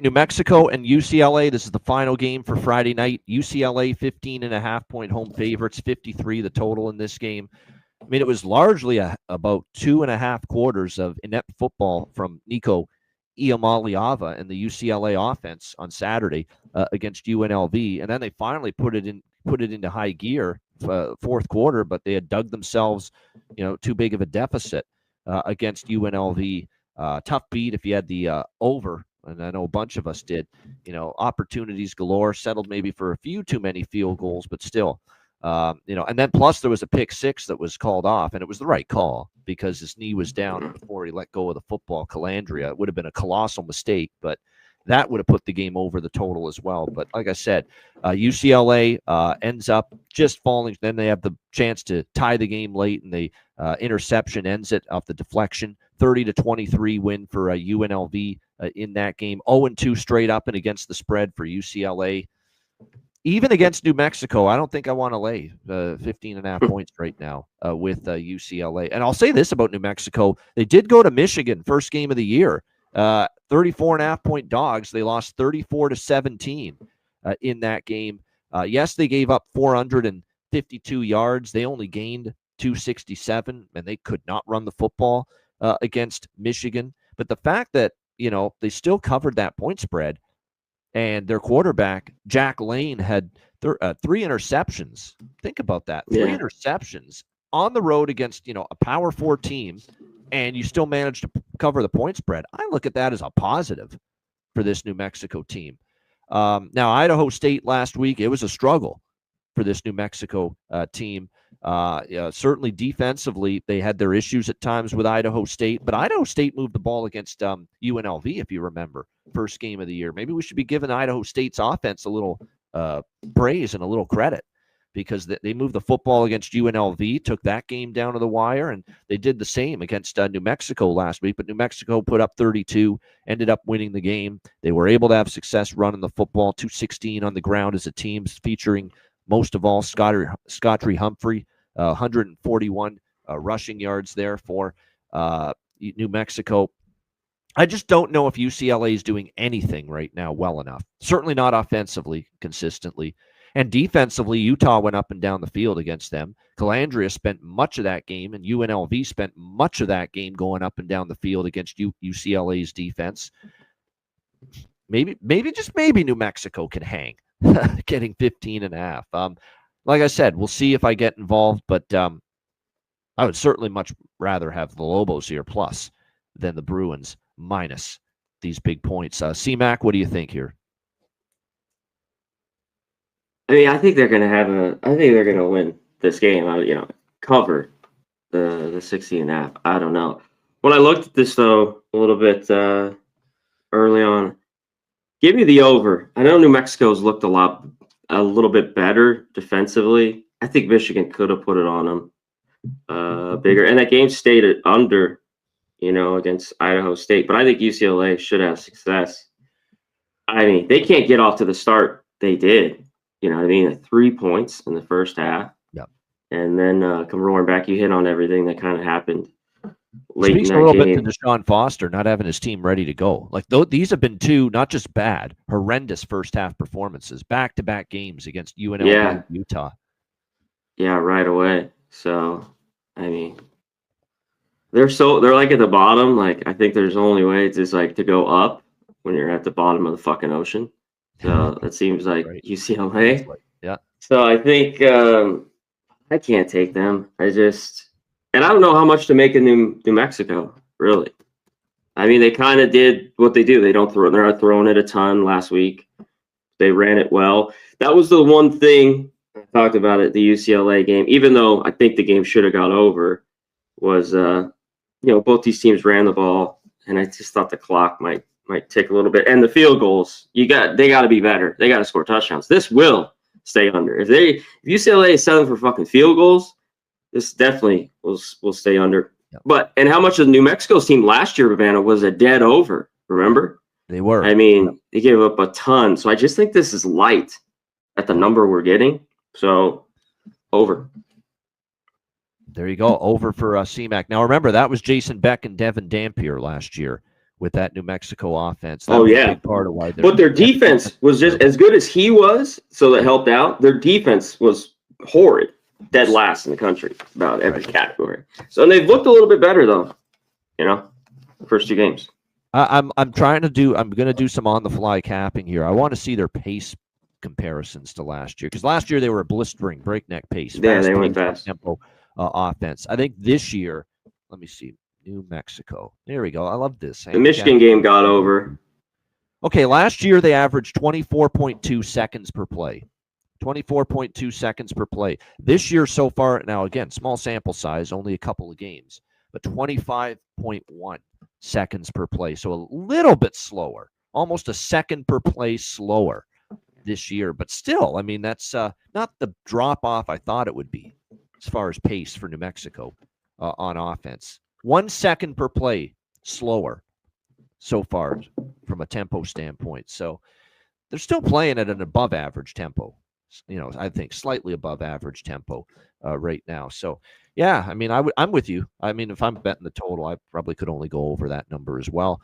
New Mexico and UCLA. This is the final game for Friday night. UCLA 15.5 point home favorites, 53 the total in this game. I mean, it was largely about 2.5 quarters of inept football from Nico Iamaleava and the UCLA offense on Saturday against UNLV, and then they finally put it into high gear fourth quarter, but they had dug themselves, too big of a deficit against UNLV. Tough beat if you had the over, and I know a bunch of us did. Opportunities galore, settled maybe for a few too many field goals, but still. And then plus there was a pick six that was called off, and it was the right call because his knee was down before he let go of the football. Calandria, it would have been a colossal mistake, but that would have put the game over the total as well. But like I said, UCLA ends up just falling. Then they have the chance to tie the game late, and the interception ends it off the deflection. 30-23 win for UNLV in that game. 0-2 straight up and against the spread for UCLA. Even against New Mexico, I don't think I want to lay 15.5 points right now with UCLA. And I'll say this about New Mexico. They did go to Michigan, first game of the year. 34.5-point dogs. They lost 34-17 in that game. Yes, they gave up 452 yards. They only gained 267, and they could not run the football against Michigan. But the fact that, they still covered that point spread, and their quarterback, Jack Lane, had 3 interceptions. Think about that. 3 interceptions on the road against, a Power 4 team, and you still managed to cover the point spread. I look at that as a positive for this New Mexico team. Now, Idaho State last week, it was a struggle for this New Mexico team. Certainly defensively, they had their issues at times with Idaho State, but Idaho State moved the ball against UNLV, if you remember, first game of the year. Maybe we should be giving Idaho State's offense a little praise and a little credit, because they moved the football against UNLV, took that game down to the wire, and they did the same against New Mexico last week. But New Mexico put up 32, ended up winning the game. They were able to have success running the football, 216 on the ground as a team, featuring most of all Scottree Humphrey, 141 rushing yards there for New Mexico. I just don't know if UCLA is doing anything right now well enough. Certainly not offensively, consistently. And defensively, Utah went up and down the field against them. Calandria spent much of that game, and UNLV spent much of that game going up and down the field against UCLA's defense. Maybe New Mexico can hang, getting 15.5. Like I said, we'll see if I get involved, but I would certainly much rather have the Lobos here plus than the Bruins minus these big points. C-Mac, what do you think here? I mean, I think they're going to win this game. Cover the 16.5. I don't know. When I looked at this, though, a little bit early on, give me the over. I know New Mexico's looked a little bit better defensively. I think Michigan could have put it on them bigger. And that game stayed at under, against Idaho State. But I think UCLA should have success. I mean, they can't get off to the start they did. You know what I mean? 3 points in the first half. Yep. And then come roaring back. You hit on everything that kind of happened late Speaks in that a little game. bit to Deshaun Foster not having his team ready to go. Like, these have been 2 not just bad, horrendous first half performances, back-to-back games against UNLV and Utah. Yeah, right away. So, I mean, they're like at the bottom. Like, I think there's only way it's just like to go up when you're at the bottom of the fucking ocean. So that seems like Right. UCLA. Yeah. So I think I can't take them. And I don't know how much to make in New Mexico, really. I mean, they kind of did what they do. They're not throwing it a ton last week. They ran it well. That was the one thing I talked about at the UCLA game, even though I think the game should have got over, was both these teams ran the ball, and I just thought the clock might tick a little bit. And the field goals, they got to be better. They got to score touchdowns. This will stay under. If UCLA is selling for fucking field goals, this definitely will stay under. Yep. And how much of New Mexico's team last year, Havana, was a dead over? Remember? They were. I mean, They gave up a ton. So I just think this is light at the number we're getting. So over. There you go. Over for C-Mac. Now remember, that was Jason Beck and Devin Dampier last year with that New Mexico offense. That Oh, was yeah. a big part of why. But their defense was just as good as he was, so that helped out. Their defense was horrid, dead last in the country, about every category. So they've looked a little bit better, though, the first 2 games. I'm going to do some on the fly capping here. I want to see their pace comparisons to last year, because last year they were a blistering breakneck pace. Yeah, they went fast. Tempo offense. I think this year, let me see, New Mexico. There we go. I love this. The Michigan game got over. Okay, last year they averaged 24.2 seconds per play. 24.2 seconds per play. This year so far, now again, small sample size, only a couple of games, but 25.1 seconds per play. So a little bit slower, almost a second per play slower this year. But still, I mean, that's not the drop off I thought it would be as far as pace for New Mexico on offense. 1 second per play slower so far from a tempo standpoint. So they're still playing at an above average tempo. I think slightly above average tempo right now. So, yeah, I mean, I'm with you. I mean, if I'm betting the total, I probably could only go over that number as well.